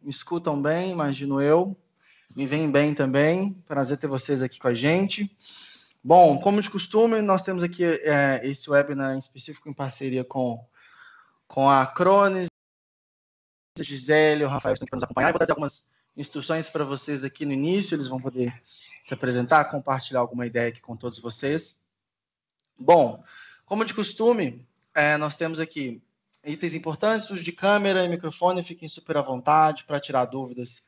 Me escutam bem, imagino eu. Me veem bem também. Prazer ter vocês aqui com a gente. Bom, como de costume, nós temos aqui esse webinar em específico em parceria com a Acronis, a Gisele, o Rafael estão aqui para nos acompanhar. Eu vou dar algumas instruções para vocês aqui no início, eles vão poder se apresentar, compartilhar alguma ideia aqui com todos vocês. Bom, como de costume, nós temos aqui itens importantes, uso de câmera e microfone, fiquem super à vontade para tirar dúvidas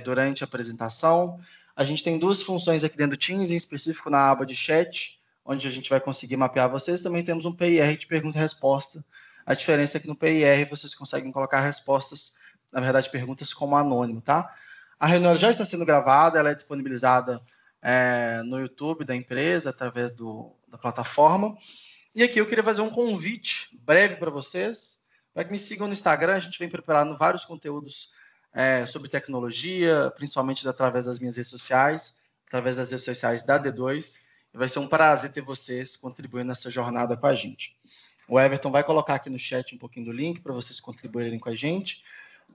durante a apresentação. A gente tem duas funções aqui dentro do Teams, em específico na aba de chat, onde a gente vai conseguir mapear vocês. Também temos um PIR de pergunta e resposta. A diferença é que no PIR vocês conseguem colocar respostas, na verdade, perguntas como anônimo, tá? A reunião já está sendo gravada, ela é disponibilizada no YouTube da empresa, através da plataforma. E aqui eu queria fazer um convite breve para vocês, para que me sigam no Instagram. A gente vem preparando vários conteúdos sobre tecnologia, principalmente através das minhas redes sociais, através das redes sociais da D2. E vai ser um prazer ter vocês contribuindo nessa jornada com a gente. O Everton vai colocar aqui no chat um pouquinho do link para vocês contribuírem com a gente,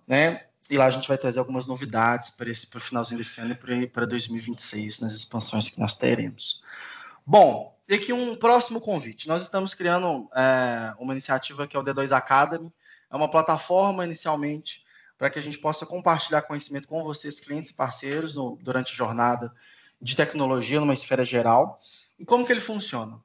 né? E lá a gente vai trazer algumas novidades para o finalzinho desse ano e para 2026, nas expansões que nós teremos. Bom, e aqui um próximo convite. Nós estamos criando uma iniciativa que é o D2 Academy. É uma plataforma, inicialmente, para que a gente possa compartilhar conhecimento com vocês, clientes e parceiros, durante a jornada de tecnologia, numa esfera geral. E como que ele funciona?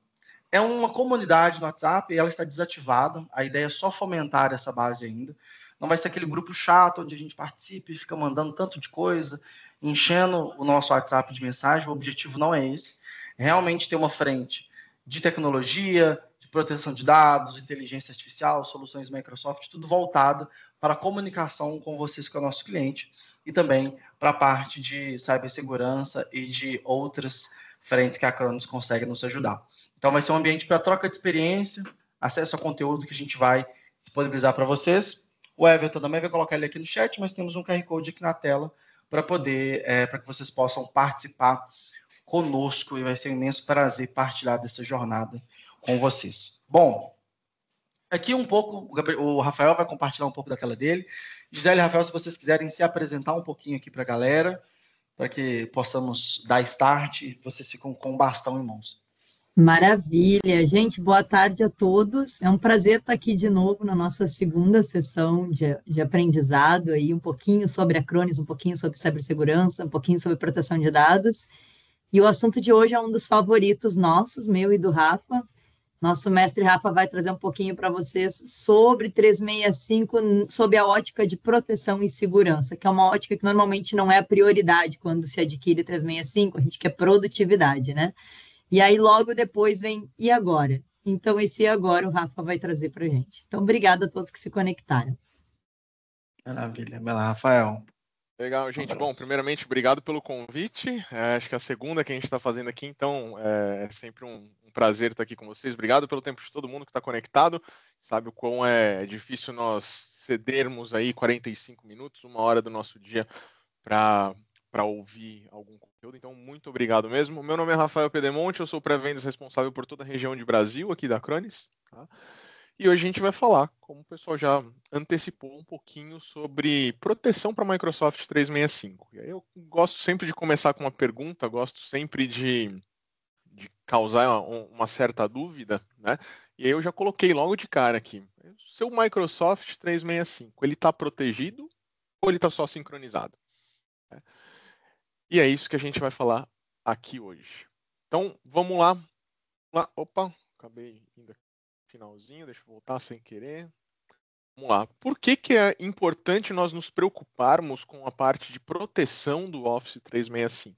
É uma comunidade no WhatsApp e ela está desativada. A ideia é só fomentar essa base ainda. Não vai ser aquele grupo chato onde a gente participa e fica mandando tanto de coisa, enchendo o nosso WhatsApp de mensagem. O objetivo não é esse. Realmente ter uma frente de tecnologia, de proteção de dados, inteligência artificial, soluções Microsoft, tudo voltado para a comunicação com vocês, com o nosso cliente, e também para a parte de cibersegurança e de outras frentes que a Acronis consegue nos ajudar. Então, vai ser um ambiente para troca de experiência, acesso a conteúdo que a gente vai disponibilizar para vocês. O Everton também vai colocar ele aqui no chat, mas temos um QR Code aqui na tela para para que vocês possam participar conosco, e vai ser um imenso prazer partilhar dessa jornada com vocês. Bom, aqui um pouco, o Rafael vai compartilhar um pouco da tela dele. Gisele e Rafael, se vocês quiserem se apresentar um pouquinho aqui para a galera, para que possamos dar start e vocês ficam com o bastão em mãos. Maravilha. Gente, boa tarde a todos. É um prazer estar aqui de novo na nossa segunda sessão de aprendizado, aí, um pouquinho sobre Acronis, um pouquinho sobre cibersegurança, um pouquinho sobre proteção de dados. E o assunto de hoje é um dos favoritos nossos, meu e do Rafa. Nosso mestre Rafa vai trazer um pouquinho para vocês sobre 365, sob a ótica de proteção e segurança, que é uma ótica que normalmente não é a prioridade quando se adquire 365, a gente quer produtividade, né? E aí logo depois vem e agora? Então esse e agora o Rafa vai trazer para a gente. Então obrigada a todos que se conectaram. Maravilha. Vai lá, Rafael. Legal, gente. Bom, primeiramente, obrigado pelo convite. Acho que é a segunda que a gente está fazendo aqui, então é sempre um prazer estar aqui com vocês. Obrigado pelo tempo de todo mundo que está conectado. Sabe o quão é difícil nós cedermos aí 45 minutos, uma hora do nosso dia para ouvir algum conteúdo. Então, muito obrigado mesmo. Meu nome é Rafael Pedemonte, eu sou pré-vendas responsável por toda a região de Brasil aqui da Acronis, tá? E hoje a gente vai falar, como o pessoal já antecipou, um pouquinho sobre proteção para Microsoft 365. E aí eu gosto sempre de começar com uma pergunta, gosto sempre de causar uma certa dúvida, né? E aí eu já coloquei logo de cara aqui. Seu Microsoft 365, ele está protegido ou ele está só sincronizado? E é isso que a gente vai falar aqui hoje. Então, vamos lá. Opa, acabei indo aqui no finalzinho, deixa eu voltar sem querer. Vamos lá. Por que é importante nós nos preocuparmos com a parte de proteção do Office 365?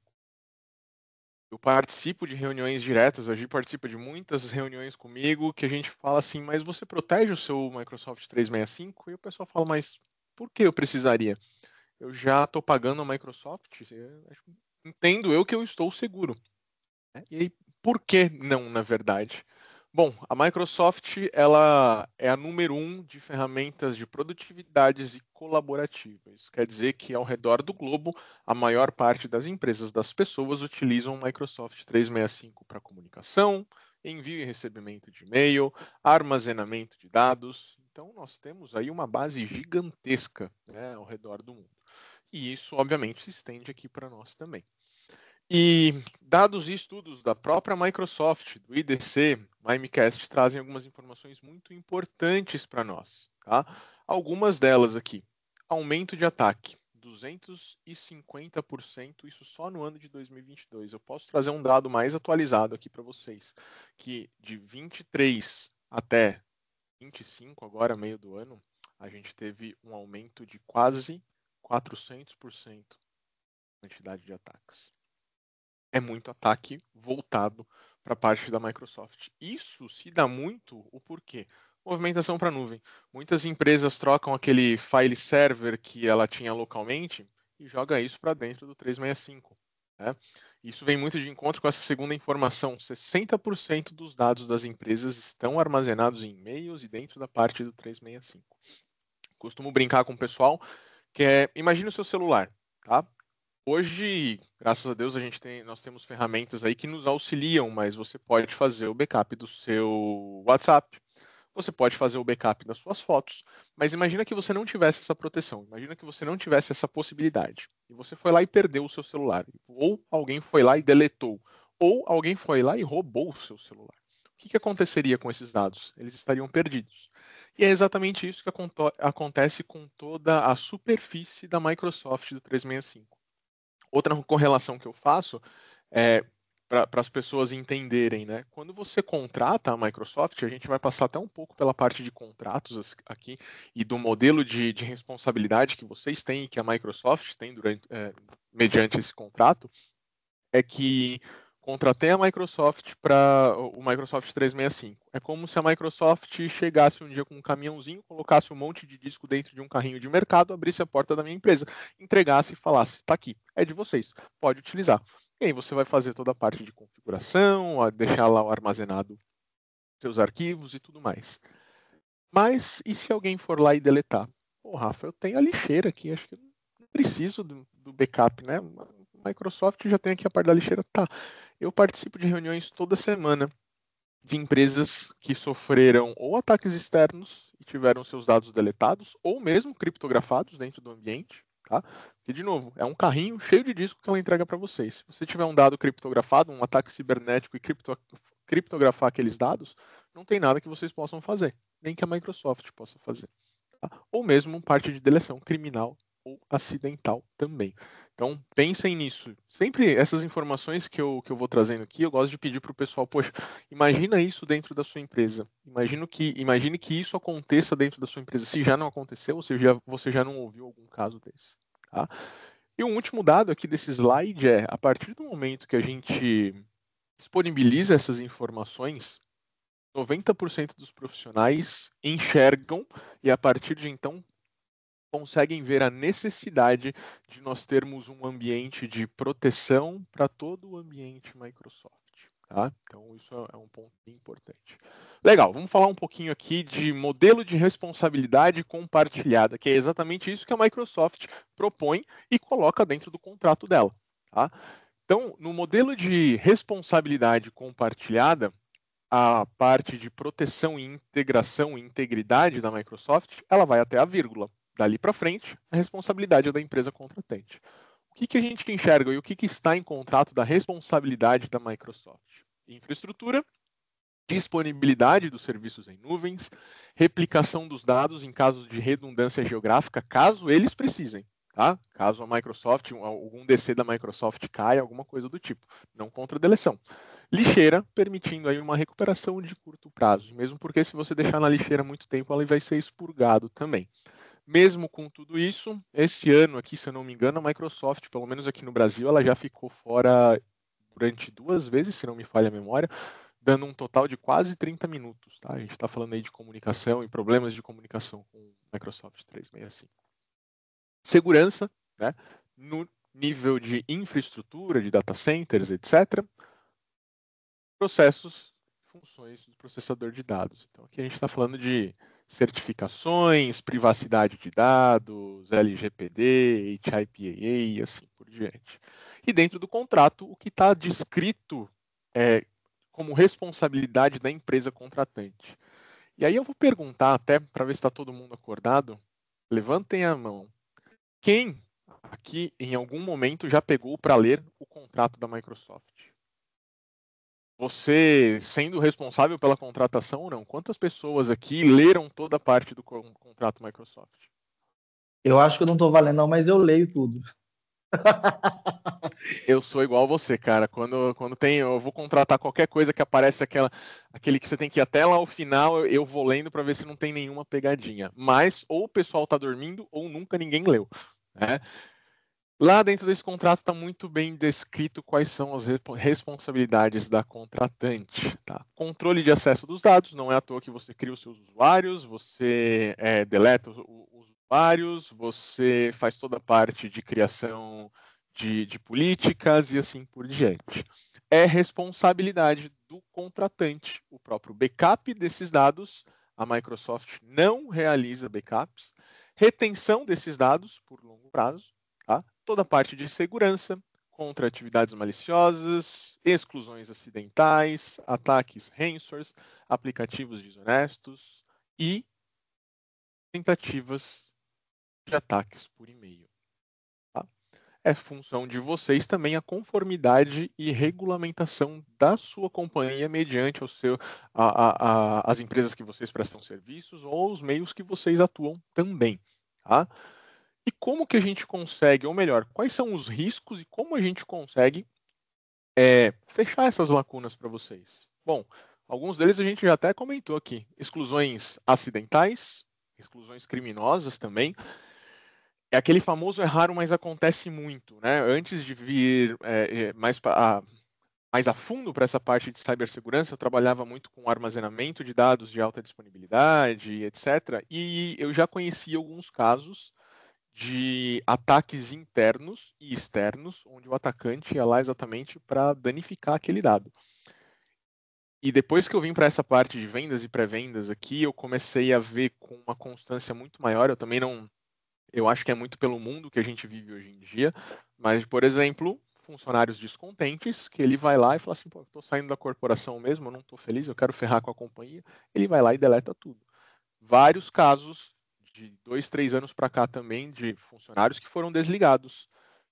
Eu participo de reuniões diretas, a gente participa de muitas reuniões comigo que a gente fala assim, mas você protege o seu Microsoft 365? E o pessoal fala, mas por que eu precisaria? Eu já estou pagando a Microsoft, entendo eu que eu estou seguro. E aí, por que não, na verdade? Bom, a Microsoft ela é a número 1 de ferramentas de produtividades e colaborativas. Isso quer dizer que ao redor do globo, a maior parte das empresas, das pessoas, utilizam o Microsoft 365 para comunicação, envio e recebimento de e-mail, armazenamento de dados. Então, nós temos aí uma base gigantesca, né, ao redor do mundo. E isso, obviamente, se estende aqui para nós também. E dados e estudos da própria Microsoft, do IDC, Mimecast, trazem algumas informações muito importantes para nós. Tá? Algumas delas aqui. Aumento de ataque, 250%, isso só no ano de 2022. Eu posso trazer um dado mais atualizado aqui para vocês, que de 23 até 25, agora meio do ano, a gente teve um aumento de quase 400% na quantidade de ataques. É muito ataque voltado para a parte da Microsoft. Isso se dá muito o porquê? Movimentação para a nuvem. Muitas empresas trocam aquele file server que ela tinha localmente e joga isso para dentro do 365. Né? Isso vem muito de encontro com essa segunda informação. 60% dos dados das empresas estão armazenados em e-mails e dentro da parte do 365. Costumo brincar com o pessoal que imagine o seu celular, tá? Hoje, graças a Deus, nós temos ferramentas aí que nos auxiliam, mas você pode fazer o backup do seu WhatsApp, você pode fazer o backup das suas fotos, mas imagina que você não tivesse essa proteção, imagina que você não tivesse essa possibilidade, e você foi lá e perdeu o seu celular, ou alguém foi lá e deletou, ou alguém foi lá e roubou o seu celular. O que aconteceria com esses dados? Eles estariam perdidos. E é exatamente isso que acontece com toda a superfície da Microsoft do 365. Outra correlação que eu faço é para as pessoas entenderem, né? Quando você contrata a Microsoft, a gente vai passar até um pouco pela parte de contratos aqui e do modelo de responsabilidade que vocês têm e que a Microsoft tem mediante esse contrato, é que contratei a Microsoft para o Microsoft 365. É como se a Microsoft chegasse um dia com um caminhãozinho, colocasse um monte de disco dentro de um carrinho de mercado, abrisse a porta da minha empresa, entregasse e falasse, está aqui, é de vocês, pode utilizar. E aí você vai fazer toda a parte de configuração, deixar lá armazenado seus arquivos e tudo mais. Mas e se alguém for lá e deletar? Pô, Rafa, eu tenho a lixeira aqui, acho que eu não preciso do backup, né? Microsoft já tem aqui a parte da lixeira, tá. Eu participo de reuniões toda semana de empresas que sofreram ou ataques externos e tiveram seus dados deletados, ou mesmo criptografados dentro do ambiente, tá? Porque, de novo, é um carrinho cheio de disco que ela entrega para vocês. Se você tiver um dado criptografado, um ataque cibernético e criptografar aqueles dados, não tem nada que vocês possam fazer, nem que a Microsoft possa fazer. Tá? Ou mesmo parte de deleção criminal ou acidental também. Então, pensem nisso. Sempre essas informações que eu vou trazendo aqui, eu gosto de pedir para o pessoal, poxa, imagina isso dentro da sua empresa. Imagine que isso aconteça dentro da sua empresa. Se já não aconteceu, ou seja, você já não ouviu algum caso desse. Tá? E o último dado aqui desse slide é, a partir do momento que a gente disponibiliza essas informações, 90% dos profissionais enxergam e, a partir de então, conseguem ver a necessidade de nós termos um ambiente de proteção para todo o ambiente Microsoft. Tá? Então, isso é um ponto importante. Legal, vamos falar um pouquinho aqui de modelo de responsabilidade compartilhada, que é exatamente isso que a Microsoft propõe e coloca dentro do contrato dela. Tá? Então, no modelo de responsabilidade compartilhada, a parte de proteção e integração e integridade da Microsoft, ela vai até a vírgula. Dali para frente, a responsabilidade é da empresa contratante. O que a gente enxerga e o que está em contrato da responsabilidade da Microsoft? Infraestrutura, disponibilidade dos serviços em nuvens, replicação dos dados em casos de redundância geográfica, caso eles precisem. Tá? Caso a Microsoft, algum DC da Microsoft caia, alguma coisa do tipo. Não contra deleção. Lixeira, permitindo aí uma recuperação de curto prazo, mesmo porque se você deixar na lixeira muito tempo, ela vai ser expurgado também. Mesmo com tudo isso, esse ano aqui, se eu não me engano, a Microsoft, pelo menos aqui no Brasil, ela já ficou fora durante 2 vezes, se não me falha a memória, dando um total de quase 30 minutos. Tá? A gente está falando aí de comunicação e problemas de comunicação com o Microsoft 365. Segurança, né? No nível de infraestrutura, de data centers, etc. Processos, funções do processador de dados. Então, aqui a gente está falando de certificações, privacidade de dados, LGPD, HIPAA e assim por diante. E dentro do contrato, o que está descrito como responsabilidade da empresa contratante. E aí eu vou perguntar até para ver se está todo mundo acordado. Levantem a mão. Quem aqui em algum momento já pegou para ler o contrato da Microsoft? Você sendo responsável pela contratação ou não? Quantas pessoas aqui leram toda a parte do contrato Microsoft? Eu acho que eu não tô valendo, não, mas eu leio tudo. Eu sou igual a você, cara. Quando eu vou contratar qualquer coisa que aparece aquele que você tem que ir até lá ao final, eu vou lendo para ver se não tem nenhuma pegadinha. Mas ou o pessoal tá dormindo ou nunca ninguém leu, né? Lá dentro desse contrato está muito bem descrito quais são as responsabilidades da contratante. Tá? Controle de acesso dos dados, não é à toa que você cria os seus usuários, você deleta os usuários, você faz toda a parte de criação de políticas e assim por diante. É responsabilidade do contratante, o próprio backup desses dados. A Microsoft não realiza backups. Retenção desses dados por longo prazo. Tá? Toda a parte de segurança contra atividades maliciosas, exclusões acidentais, ataques ransomware, aplicativos desonestos e tentativas de ataques por e-mail. Tá? É função de vocês também a conformidade e regulamentação da sua companhia mediante as empresas que vocês prestam serviços ou os meios que vocês atuam também. Tá? E como que a gente consegue, ou melhor, quais são os riscos e como a gente consegue fechar essas lacunas para vocês? Bom, alguns deles a gente já até comentou aqui. Exclusões acidentais, exclusões criminosas também. É aquele famoso é raro, mas acontece muito, né? Antes de vir mais a fundo para essa parte de cibersegurança, eu trabalhava muito com armazenamento de dados de alta disponibilidade, etc. E eu já conheci alguns casos de ataques internos e externos, onde o atacante ia lá exatamente para danificar aquele dado. E depois que eu vim para essa parte de vendas e pré-vendas aqui, eu comecei a ver com uma constância muito maior. Eu também não, eu acho que é muito pelo mundo que a gente vive hoje em dia, mas, por exemplo, funcionários descontentes, que ele vai lá e fala assim, pô, eu estou saindo da corporação mesmo, eu não estou feliz, eu quero ferrar com a companhia, ele vai lá e deleta tudo. Vários casos de 2, 3 anos para cá também de funcionários que foram desligados.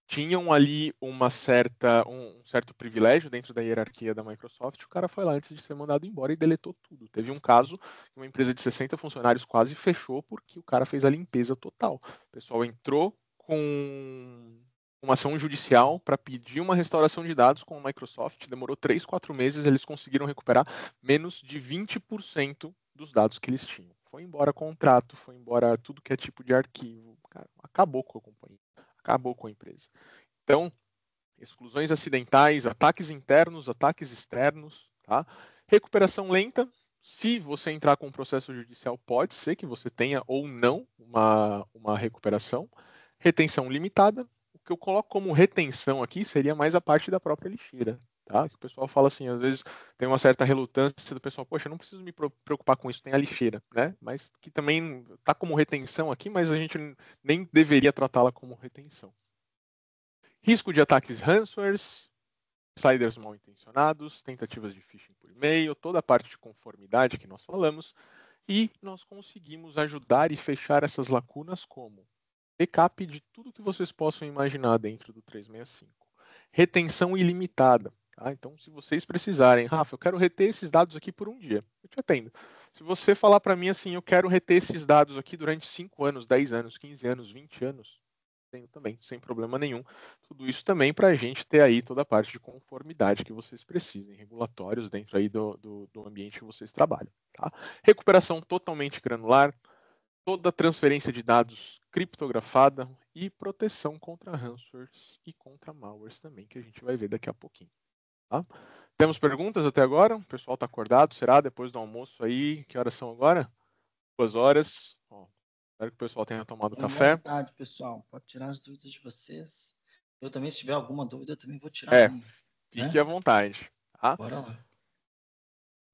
Tinham ali um certo privilégio dentro da hierarquia da Microsoft, o cara foi lá antes de ser mandado embora e deletou tudo. Teve um caso, uma empresa de 60 funcionários quase fechou porque o cara fez a limpeza total. O pessoal entrou com uma ação judicial para pedir uma restauração de dados com a Microsoft, demorou 3, 4 meses, eles conseguiram recuperar menos de 20% dos dados que eles tinham. Foi embora contrato, foi embora tudo que é tipo de arquivo. Cara, acabou com a companhia, acabou com a empresa. Então, exclusões acidentais, ataques internos, ataques externos, tá? Recuperação lenta. Se você entrar com um processo judicial, pode ser que você tenha ou não uma recuperação. Retenção limitada. O que eu coloco como retenção aqui seria mais a parte da própria lixeira. Tá? Que o pessoal fala assim, às vezes tem uma certa relutância do pessoal, poxa, eu não preciso me preocupar com isso, tem a lixeira, né? Mas que também está como retenção aqui, mas a gente nem deveria tratá-la como retenção. Risco de ataques ransomwares, insiders mal intencionados, tentativas de phishing por e-mail, toda a parte de conformidade que nós falamos, e nós conseguimos ajudar e fechar essas lacunas como backup de tudo que vocês possam imaginar dentro do 365. Retenção ilimitada. Tá? Então, se vocês precisarem, Rafa, eu quero reter esses dados aqui por um dia, eu te atendo. Se você falar para mim assim, eu quero reter esses dados aqui durante 5 anos, 10 anos, 15 anos, 20 anos, tenho também, sem problema nenhum. Tudo isso também para a gente ter aí toda a parte de conformidade que vocês precisem, regulatórios dentro aí do ambiente que vocês trabalham. Tá? Recuperação totalmente granular, toda transferência de dados criptografada e proteção contra ransomwares e contra malwares também, que a gente vai ver daqui a pouquinho. Tá? Temos perguntas até agora? O pessoal está acordado? Será depois do almoço aí? Que horas são agora? 2 horas. Ó, espero que o pessoal tenha tomado café. Boa tarde, pessoal. Pode tirar as dúvidas de vocês. Eu também, se tiver alguma dúvida, eu também vou tirar a minha. Fique à vontade. Tá? Bora lá.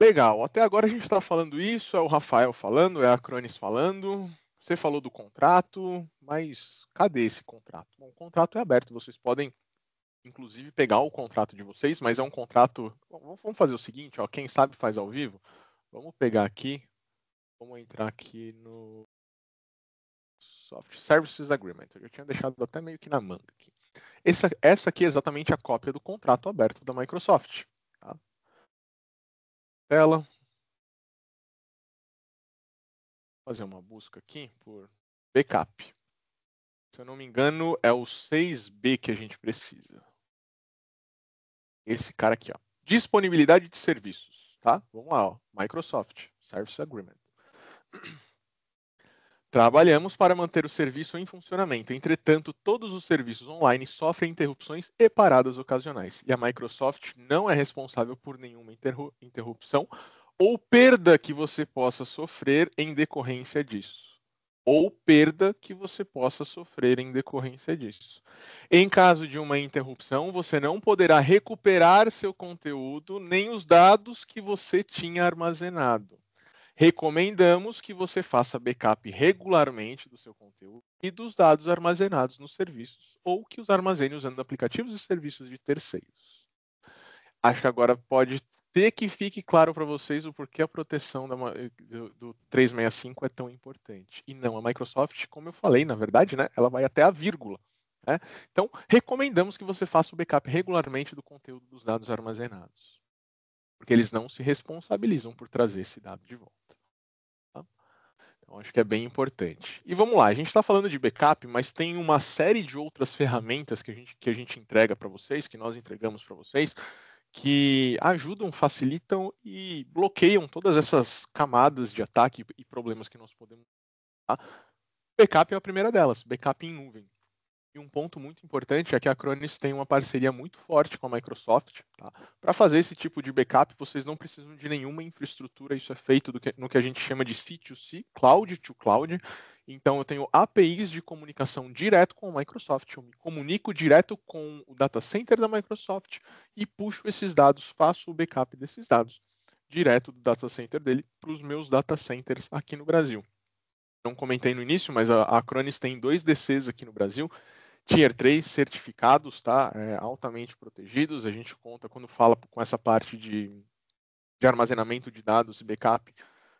Legal, até agora a gente está falando isso, é o Rafael falando, é a Cronis falando. Você falou do contrato, mas cadê esse contrato? Bom, o contrato é aberto, vocês podem inclusive pegar o contrato de vocês, mas é um contrato. Vamos fazer o seguinte, ó, quem sabe faz ao vivo. Vamos pegar aqui Vamos entrar aqui no Soft Services Agreement. Eu já tinha deixado até meio que na manga aqui. Essa aqui é exatamente a cópia do contrato aberto da Microsoft. Tá? Tela. Vou fazer uma busca aqui por backup. Se eu não me engano, é o 6B que a gente precisa. Esse cara aqui, ó. Disponibilidade de serviços, tá? Vamos lá, ó. Microsoft Service Agreement. Trabalhamos para manter o serviço em funcionamento. Entretanto, todos os serviços online sofrem interrupções e paradas ocasionais. E a Microsoft não é responsável por nenhuma interrupção ou perda que você possa sofrer em decorrência disso. Ou perda que você possa sofrer em decorrência disso. Em caso de uma interrupção, você não poderá recuperar seu conteúdo nem os dados que você tinha armazenado. Recomendamos que você faça backup regularmente do seu conteúdo e dos dados armazenados nos serviços, ou que os armazene usando aplicativos e serviços de terceiros. Acho que agora pode ser que fique claro para vocês o porquê a proteção do 365 é tão importante. E não, a Microsoft, como eu falei, na verdade, né, ela vai até a vírgula. Né? Então, recomendamos que você faça o backup regularmente do conteúdo dos dados armazenados. Porque eles não se responsabilizam por trazer esse dado de volta. Tá? Então, acho que é bem importante. E vamos lá, a gente está falando de backup, mas tem uma série de outras ferramentas que a gente entrega para vocês, que nós entregamos para vocês, que ajudam, facilitam e bloqueiam todas essas camadas de ataque e problemas que nós podemos ter. Backup é a primeira delas, backup em nuvem. E um ponto muito importante é que a Acronis tem uma parceria muito forte com a Microsoft. Tá? Para fazer esse tipo de backup, vocês não precisam de nenhuma infraestrutura, isso é feito no que a gente chama de C2C, Cloud to Cloud. Então, eu tenho APIs de comunicação direto com a Microsoft, eu me comunico direto com o data center da Microsoft e puxo esses dados, faço o backup desses dados direto do data center dele para os meus data centers aqui no Brasil. Não comentei no início, mas a Acronis tem 2 DCs aqui no Brasil, Tier 3 certificados, tá? Altamente protegidos. A gente conta, quando fala com essa parte de armazenamento de dados e backup,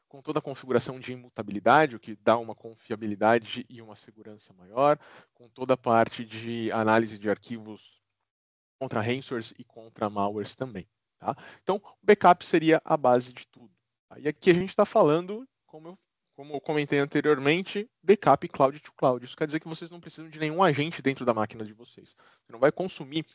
com toda a configuração de imutabilidade, o que dá uma confiabilidade e uma segurança maior, com toda a parte de análise de arquivos contra ransomwares e contra malwares também. Tá? Então, o backup seria a base de tudo. Tá? E aqui a gente está falando, como eu comentei anteriormente, backup cloud to cloud. Isso quer dizer que vocês não precisam de nenhum agente dentro da máquina de vocês. Você não vai consumir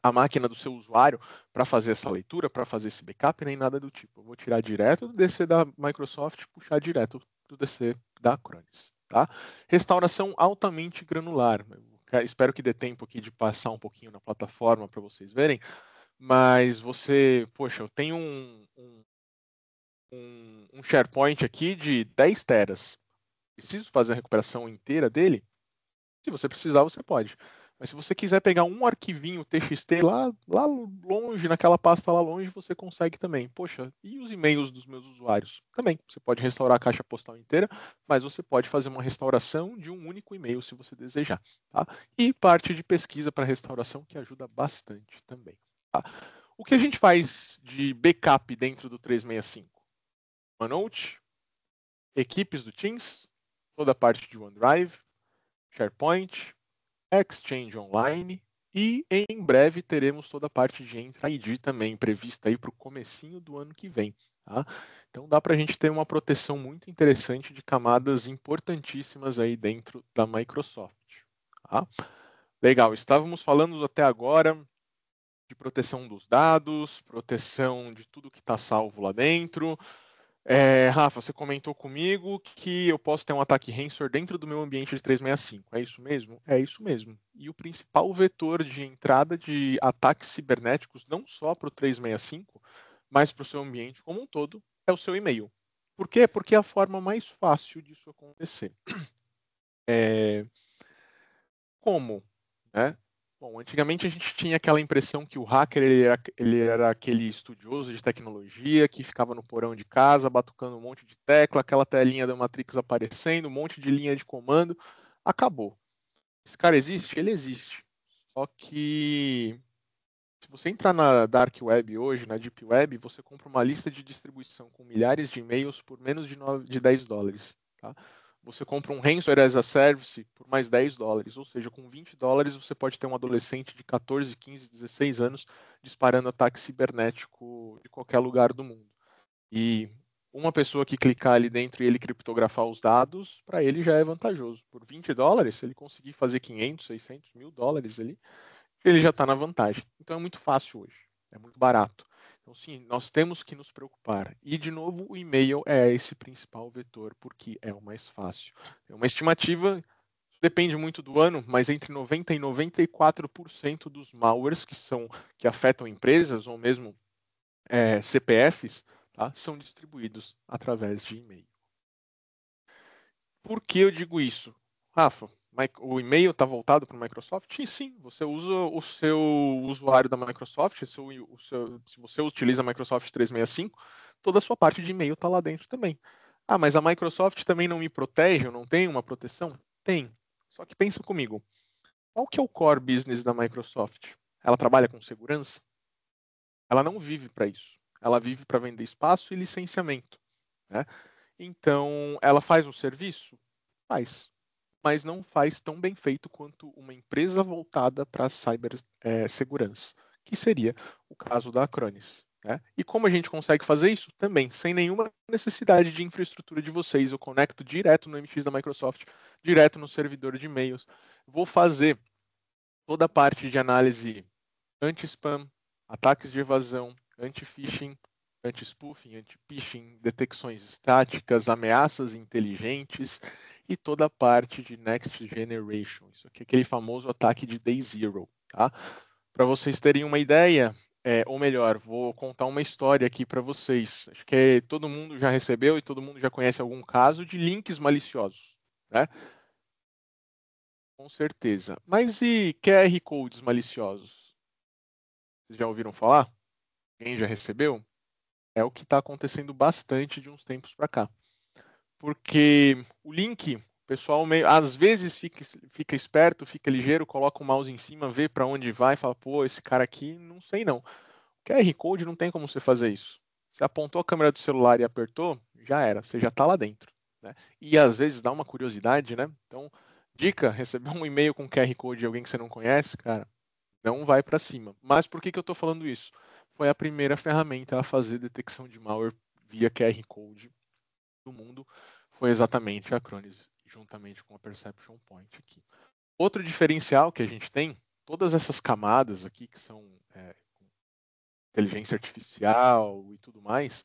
a máquina do seu usuário para fazer essa leitura, para fazer esse backup, nem nada do tipo. Eu vou tirar direto do DC da Microsoft e puxar direto do DC da Acronis. Tá? Restauração altamente granular. Espero que dê tempo aqui de passar um pouquinho na plataforma para vocês verem. Mas poxa, eu tenho um SharePoint aqui de 10 teras. Preciso fazer a recuperação inteira dele? Se você precisar, você pode. Mas se você quiser pegar um arquivinho TXT lá longe, naquela pasta lá longe, você consegue também. Poxa, e os e-mails dos meus usuários? Também. Você pode restaurar a caixa postal inteira, mas você pode fazer uma restauração de um único e-mail se você desejar. Tá? E parte de pesquisa para restauração que ajuda bastante também. Tá? O que a gente faz de backup dentro do 365? OneNote, equipes do Teams, toda a parte de OneDrive, SharePoint, Exchange Online e em breve teremos toda a parte de Entra ID também prevista aí para o comecinho do ano que vem. Tá? Então dá para a gente ter uma proteção muito interessante de camadas importantíssimas aí dentro da Microsoft. Tá? Legal, estávamos falando até agora de proteção dos dados, proteção de tudo que está salvo lá dentro. Rafa, você comentou comigo que eu posso ter um ataque ransomware dentro do meu ambiente de 365. É isso mesmo? É isso mesmo. E o principal vetor de entrada de ataques cibernéticos, não só para o 365, mas para o seu ambiente como um todo, é o seu e-mail. Por quê? Porque é a forma mais fácil disso acontecer. Como? Né? Bom, antigamente a gente tinha aquela impressão que o hacker ele era aquele estudioso de tecnologia que ficava no porão de casa, batucando um monte de tecla, aquela telinha da Matrix aparecendo, um monte de linha de comando. Acabou. Esse cara existe? Ele existe. Só que Se você entrar na Dark Web hoje, na Deep Web, você compra uma lista de distribuição com milhares de e-mails por menos de $10. Tá? Você compra um Ransomware as a Service por mais $10, ou seja, com $20 você pode ter um adolescente de 14, 15, 16 anos disparando ataque cibernético de qualquer lugar do mundo. E uma pessoa que clicar ali dentro e ele criptografar os dados, para ele já é vantajoso. Por $20, se ele conseguir fazer 500, 600, $1.000 ali, ele já está na vantagem. Então é muito fácil hoje, é muito barato. Então sim, nós temos que nos preocupar. E de novo, o e-mail é esse principal vetor, porque é o mais fácil. É uma estimativa, depende muito do ano, mas entre 90% e 94% dos malwares que afetam empresas ou mesmo CPFs, tá, são distribuídos através de e-mail. Por que eu digo isso? Rafa, o e-mail está voltado para o Microsoft? E sim, você usa o seu usuário da Microsoft, se você utiliza a Microsoft 365, toda a sua parte de e-mail está lá dentro também. Ah, mas a Microsoft também não me protege, eu não tenho uma proteção? Tem. Só que pensa comigo, qual que é o core business da Microsoft? Ela trabalha com segurança? Ela não vive para isso. Ela vive para vender espaço e licenciamento, né? Então, ela faz um serviço? Faz, mas não faz tão bem feito quanto uma empresa voltada para a cibersegurança, que seria o caso da Acronis. Né? E como a gente consegue fazer isso? Também, sem nenhuma necessidade de infraestrutura de vocês. Eu conecto direto no MX da Microsoft, direto no servidor de e-mails. Vou fazer toda a parte de análise anti-spam, ataques de evasão, anti-phishing, anti-spoofing, anti-phishing, detecções estáticas, ameaças inteligentes e toda a parte de Next Generation. Isso aqui é aquele famoso ataque de Day Zero. Tá? Para vocês terem uma ideia, ou melhor, vou contar uma história aqui para vocês. Acho que todo mundo já recebeu e todo mundo já conhece algum caso de links maliciosos. Né? Com certeza. Mas e QR Codes maliciosos? Vocês já ouviram falar? Quem já recebeu? É o que está acontecendo bastante de uns tempos para cá. Porque o link, o pessoal às vezes fica esperto, fica ligeiro, coloca o mouse em cima, vê para onde vai, fala, pô, esse cara aqui, não sei não. QR Code não tem como você fazer isso. Você apontou a câmera do celular e apertou, já era, você já está lá dentro. Né? E às vezes dá uma curiosidade, né? Então, dica, receber um e-mail com QR Code de alguém que você não conhece, cara, não vai para cima. Mas por que eu estou falando isso? Foi a primeira ferramenta a fazer detecção de malware via QR Code do mundo. Foi exatamente a Acronis, juntamente com a Perception Point aqui. Outro diferencial que a gente tem, todas essas camadas aqui que são inteligência artificial e tudo mais,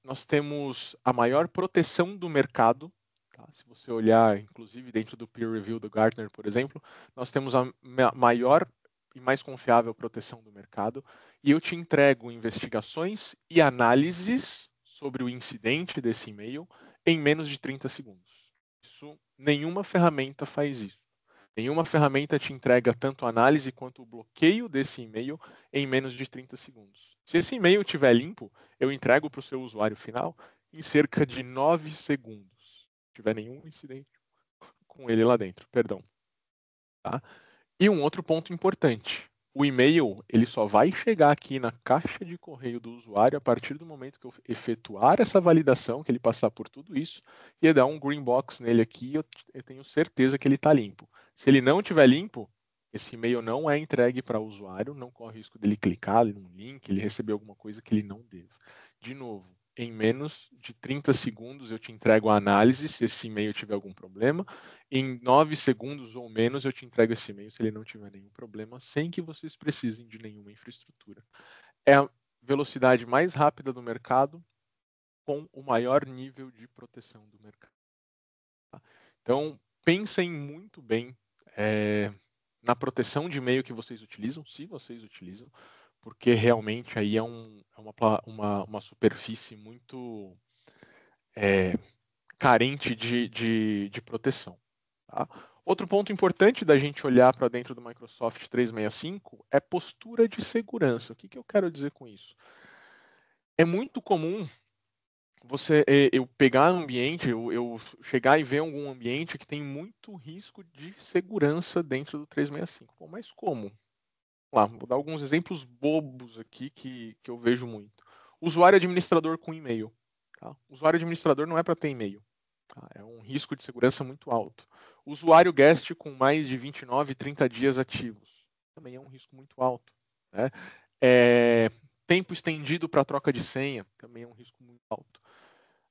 nós temos a maior proteção do mercado. Tá? Se você olhar, inclusive dentro do peer review do Gartner, por exemplo, nós temos a maior e mais confiável proteção do mercado. E eu te entrego investigações e análises sobre o incidente desse e-mail em menos de 30 segundos. Nenhuma ferramenta faz isso. Nenhuma ferramenta te entrega tanto a análise quanto o bloqueio desse e-mail em menos de 30 segundos. Se esse e-mail estiver limpo, eu entrego para o seu usuário final em cerca de 9 segundos. Se tiver nenhum incidente com ele lá dentro, perdão. Tá? E um outro ponto importante. O e-mail ele só vai chegar aqui na caixa de correio do usuário a partir do momento que eu efetuar essa validação, que ele passar por tudo isso, e dar um green box nele aqui, eu tenho certeza que ele está limpo. Se ele não estiver limpo, esse e-mail não é entregue para o usuário, não corre o risco dele clicar num link, ele receber alguma coisa que ele não deve. De novo, em menos de 30 segundos eu te entrego a análise se esse e-mail tiver algum problema. Em 9 segundos ou menos eu te entrego esse e-mail se ele não tiver nenhum problema, sem que vocês precisem de nenhuma infraestrutura. É a velocidade mais rápida do mercado com o maior nível de proteção do mercado. Tá? Então, pensem muito bem na proteção de e-mail que vocês utilizam, se vocês utilizam, porque realmente aí é uma superfície muito carente de proteção. Tá? Outro ponto importante da gente olhar para dentro do Microsoft 365 é postura de segurança. O que eu quero dizer com isso? É muito comum eu pegar ambiente, eu chegar e ver algum ambiente que tem muito risco de segurança dentro do 365. Pô, mas como? lá, vou dar alguns exemplos bobos aqui que eu vejo muito. Usuário administrador com e-mail. Tá? Usuário administrador não é para ter e-mail. Tá? É um risco de segurança muito alto. Usuário guest com mais de 29, 30 dias ativos. Também é um risco muito alto. Né? Tempo estendido para troca de senha. Também é um risco muito alto.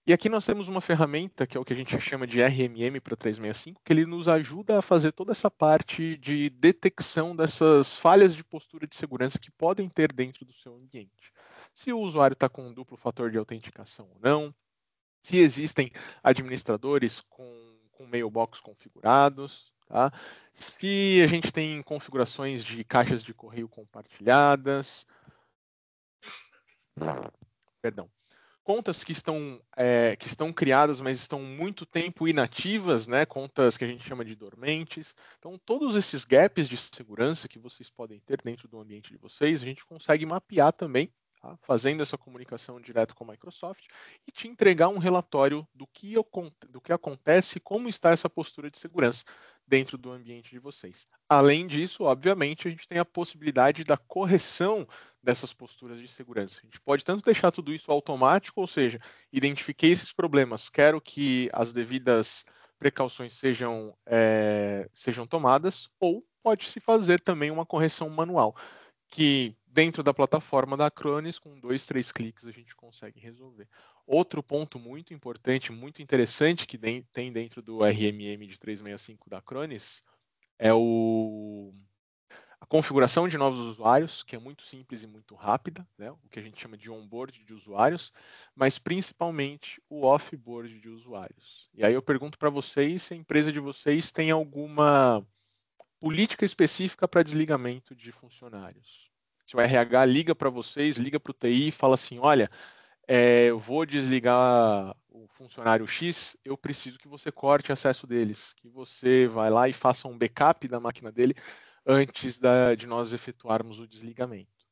E aqui nós temos uma ferramenta, que é o que a gente chama de RMM para 365, que ele nos ajuda a fazer toda essa parte de detecção dessas falhas de postura de segurança que podem ter dentro do seu ambiente. Se o usuário está com um duplo fator de autenticação ou não, se existem administradores com mailbox configurados, tá? Se a gente tem configurações de caixas de correio compartilhadas, perdão, contas que estão criadas, mas estão muito tempo inativas, né? Contas que a gente chama de dormentes. Então, todos esses gaps de segurança que vocês podem ter dentro do ambiente de vocês, a gente consegue mapear também, tá? Fazendo essa comunicação direto com a Microsoft e te entregar um relatório do que acontece e como está essa postura de segurança dentro do ambiente de vocês. Além disso, obviamente, a gente tem a possibilidade da correção dessas posturas de segurança. A gente pode tanto deixar tudo isso automático, ou seja, identifiquei esses problemas, quero que as devidas precauções sejam tomadas, ou pode-se fazer também uma correção manual, que dentro da plataforma da Acronis, com 2, 3 cliques, a gente consegue resolver. Outro ponto muito importante, muito interessante que tem dentro do RMM de 365 da Acronis é a configuração de novos usuários, que é muito simples e muito rápida, né? O que a gente chama de onboard de usuários, mas principalmente o offboard de usuários. E aí eu pergunto para vocês se a empresa de vocês tem alguma política específica para desligamento de funcionários. Se o RH liga para vocês, liga para o TI e fala assim, olha, eu vou desligar o funcionário X, eu preciso que você corte acesso deles, que você vai lá e faça um backup da máquina dele antes de nós efetuarmos o desligamento.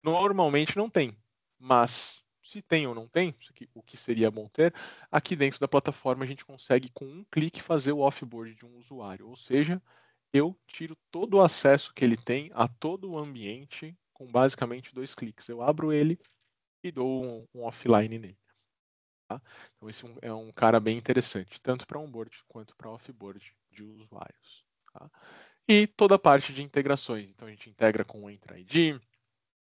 Normalmente não tem, mas se tem ou não tem, o que seria bom ter, aqui dentro da plataforma a gente consegue com um clique fazer o offboard de um usuário, ou seja, eu tiro todo o acesso que ele tem a todo o ambiente com basicamente 2 cliques. Eu abro ele e dou um offline nele. Tá? Então esse é um cara bem interessante, tanto para onboard quanto para offboard de usuários. Tá? E toda a parte de integrações. Então a gente integra com o Entra ID,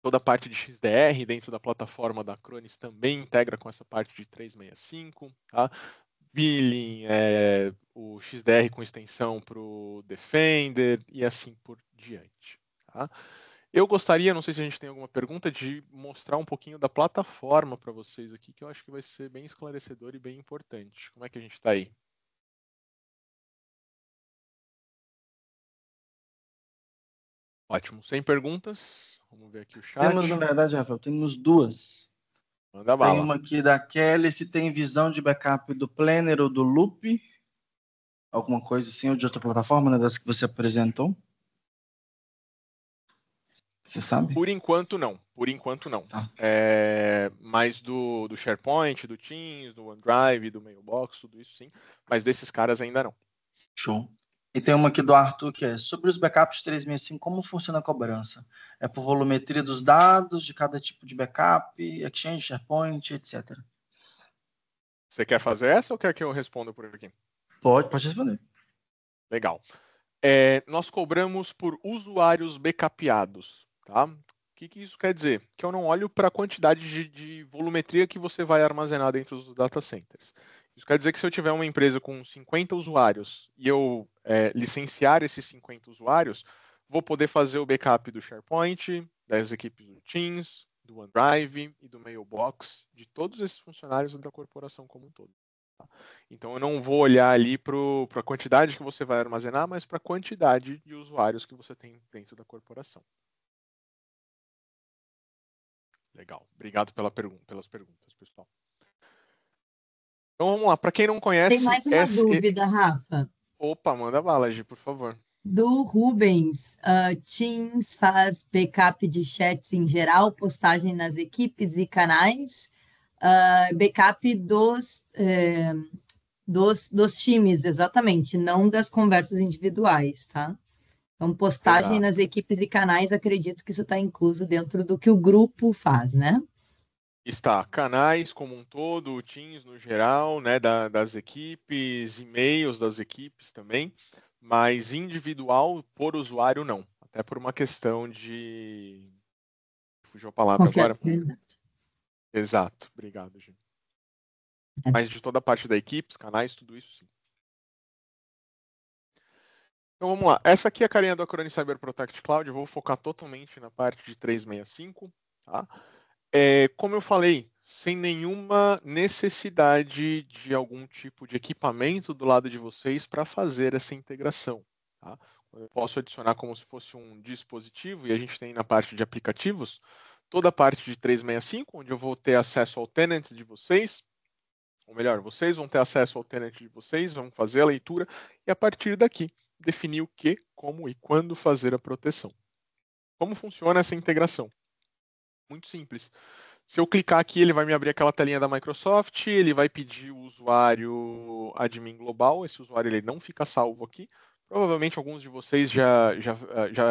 toda a parte de XDR dentro da plataforma da Acronis também integra com essa parte de 365. Tá? Billing, o XDR com extensão para o Defender e assim por diante. Tá? Eu gostaria, não sei se a gente tem alguma pergunta, de mostrar um pouquinho da plataforma para vocês aqui, que eu acho que vai ser bem esclarecedor e bem importante. Como é que a gente está aí? Ótimo, sem perguntas. Vamos ver aqui o chat. Temos, na verdade, Rafael, temos duas. Manda Tem bala. uma aqui da Kelly, se tem visão de backup do Planner ou do Loop, alguma coisa assim, ou de outra plataforma, né, das que você apresentou. Você sabe? Por enquanto não. Por enquanto não. Tá. Mais do SharePoint, do Teams, do OneDrive, do Mailbox, tudo isso sim. Mas desses caras ainda não. Show. E tem uma aqui do Arthur que é sobre os backups 365, como funciona a cobrança? É por volumetria dos dados de cada tipo de backup, Exchange, SharePoint, etc. Você quer fazer essa ou quer que eu responda por aqui? Pode responder. Legal. Nós cobramos por usuários backupeados, tá? O que isso quer dizer? Que eu não olho para a quantidade de volumetria que você vai armazenar dentro dos data centers. Isso quer dizer que se eu tiver uma empresa com 50 usuários e eu licenciar esses 50 usuários, vou poder fazer o backup do SharePoint, das equipes do Teams, do OneDrive e do Mailbox, de todos esses funcionários da corporação como um todo. Tá? Então eu não vou olhar ali para a quantidade que você vai armazenar, mas para a quantidade de usuários que você tem dentro da corporação. Legal. Obrigado pelas perguntas, pessoal. Então vamos lá. Para quem não conhece... Tem mais uma dúvida, Rafa. Opa, manda bala, Gi, por favor. Do Rubens, Teams faz backup de chats em geral, postagem nas equipes e canais, backup dos times, exatamente, não das conversas individuais, tá? Então, postagem Exato. nas equipes e canais, acredito que isso está incluso dentro do que o grupo faz, né? Está canais como um todo, Teams no geral, né, das equipes, e-mails das equipes também, mas individual por usuário não. Até por uma questão de... Fugiu a palavra agora? Confiabilidade. Exato, obrigado, gente. Mas de toda a parte da equipe, os canais, tudo isso sim. Então vamos lá. Essa aqui é a carinha do Acronis Cyber Protect Cloud. Eu vou focar totalmente na parte de 365, tá? Como eu falei, sem nenhuma necessidade de algum tipo de equipamento do lado de vocês para fazer essa integração, tá? Eu posso adicionar como se fosse um dispositivo, e a gente tem na parte de aplicativos toda a parte de 365, onde eu vou ter acesso ao tenant de vocês, ou melhor, vocês vão ter acesso ao tenant de vocês, vão fazer a leitura, e a partir daqui definir o que, como e quando fazer a proteção. Como funciona essa integração? Muito simples. Se eu clicar aqui, ele vai me abrir aquela telinha da Microsoft, ele vai pedir o usuário admin global, esse usuário ele não fica salvo aqui. Provavelmente alguns de vocês já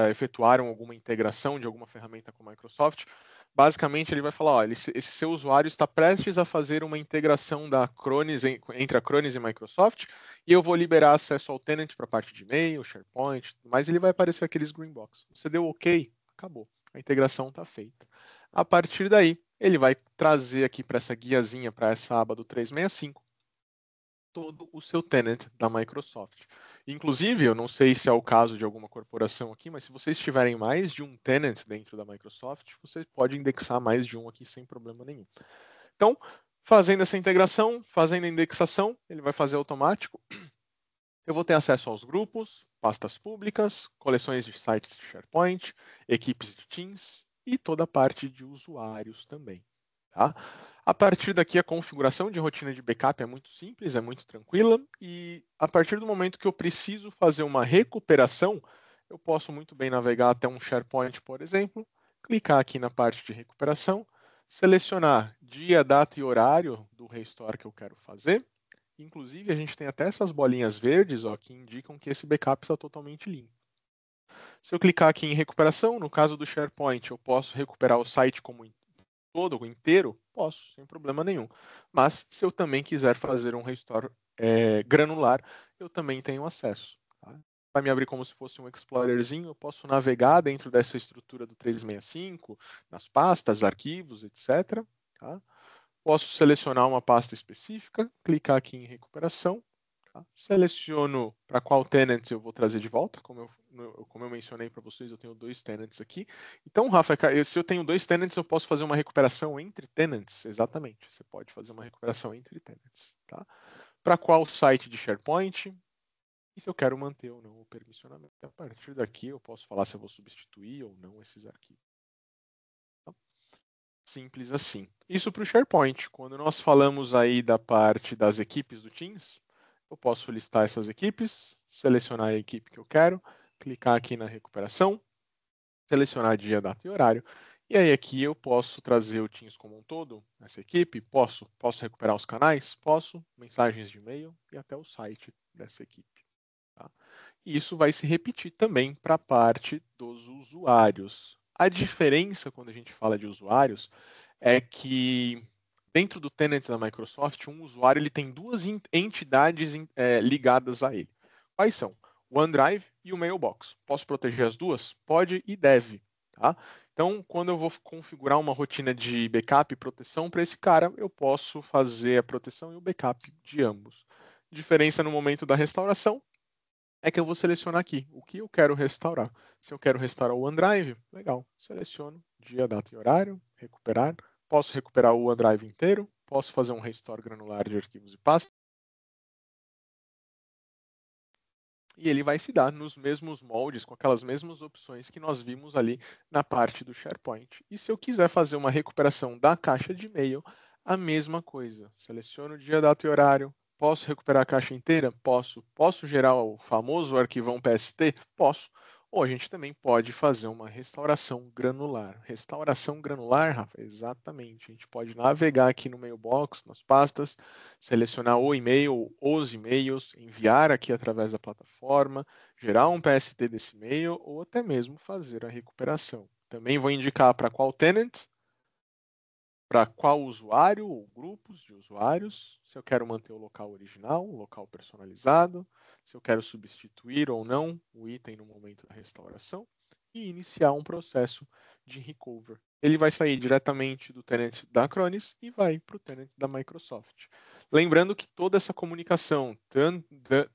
efetuaram alguma integração de alguma ferramenta com a Microsoft. Basicamente, ele vai falar, ó, esse seu usuário está prestes a fazer uma integração da Acronis, entre a Acronis e Microsoft, e eu vou liberar acesso ao tenant para a parte de e-mail, SharePoint, mas ele vai aparecer aqueles green box. Você deu OK? Acabou. A integração está feita. A partir daí, ele vai trazer aqui para essa guiazinha, para essa aba do 365, todo o seu tenant da Microsoft. Inclusive, eu não sei se é o caso de alguma corporação aqui, mas se vocês tiverem mais de um tenant dentro da Microsoft, vocês podem indexar mais de um aqui sem problema nenhum. Então, fazendo essa integração, fazendo a indexação, ele vai fazer automático. Eu vou ter acesso aos grupos, pastas públicas, coleções de sites de SharePoint, equipes de Teams e toda a parte de usuários também. Tá? A partir daqui, a configuração de rotina de backup é muito simples, é muito tranquila, e a partir do momento que eu preciso fazer uma recuperação, eu posso muito bem navegar até um SharePoint, por exemplo, clicar aqui na parte de recuperação, selecionar dia, data e horário do restore que eu quero fazer. Inclusive, a gente tem até essas bolinhas verdes ó, que indicam que esse backup está totalmente limpo. Se eu clicar aqui em recuperação, no caso do SharePoint, eu posso recuperar o site como todo, inteiro? Posso, sem problema nenhum. Mas, se eu também quiser fazer um restore granular, eu também tenho acesso. Tá? Vai me abrir como se fosse um Explorerzinho, eu posso navegar dentro dessa estrutura do 365, nas pastas, arquivos, etc. Tá? Posso selecionar uma pasta específica, clicar aqui em recuperação, tá? Seleciono para qual tenant eu vou trazer de volta, como eu mencionei para vocês, eu tenho 2 tenants aqui. Então, Rafa, se eu tenho 2 tenants, eu posso fazer uma recuperação entre tenants? Exatamente, você pode fazer uma recuperação entre tenants. Tá? Para qual site de SharePoint? E se eu quero manter ou não o permissionamento. A partir daqui, eu posso falar se eu vou substituir ou não esses arquivos. Simples assim. Isso para o SharePoint. Quando nós falamos aí da parte das equipes do Teams, eu posso listar essas equipes, selecionar a equipe que eu quero, clicar aqui na recuperação, selecionar dia, data e horário. E aí aqui eu posso trazer o Teams como um todo, essa equipe, posso recuperar os canais, posso, mensagens de e-mail e até o site dessa equipe. Tá? E isso vai se repetir também para a parte dos usuários. A diferença quando a gente fala de usuários é que dentro do tenant da Microsoft, um usuário ele tem 2 entidades ligadas a ele. Quais são? O OneDrive e o Mailbox. Posso proteger as duas? Pode e deve. Tá? Então, quando eu vou configurar uma rotina de backup e proteção para esse cara, eu posso fazer a proteção e o backup de ambos. Diferença no momento da restauração é que eu vou selecionar aqui o que eu quero restaurar. Se eu quero restaurar o OneDrive, legal, seleciono dia, data e horário, recuperar. Posso recuperar o OneDrive inteiro, posso fazer um restore granular de arquivos e pastas. E ele vai se dar nos mesmos moldes, com aquelas mesmas opções que nós vimos ali na parte do SharePoint. E se eu quiser fazer uma recuperação da caixa de e-mail, a mesma coisa. Seleciono o dia, data e horário. Posso recuperar a caixa inteira? Posso. Posso gerar o famoso arquivão PST? Posso. ou a gente também pode fazer uma restauração granular. Restauração granular, Rafa, exatamente. A gente pode navegar aqui no Mailbox, nas pastas, selecionar o e-mail, os e-mails, enviar aqui através da plataforma, gerar um PST desse e-mail ou até mesmo fazer a recuperação. Também vou indicar para qual tenant, para qual usuário ou grupos de usuários, se eu quero manter o local original, o local personalizado, se eu quero substituir ou não o item no momento da restauração e iniciar um processo de recover. Ele vai sair diretamente do tenant da Acronis e vai para o tenant da Microsoft. Lembrando que toda essa comunicação,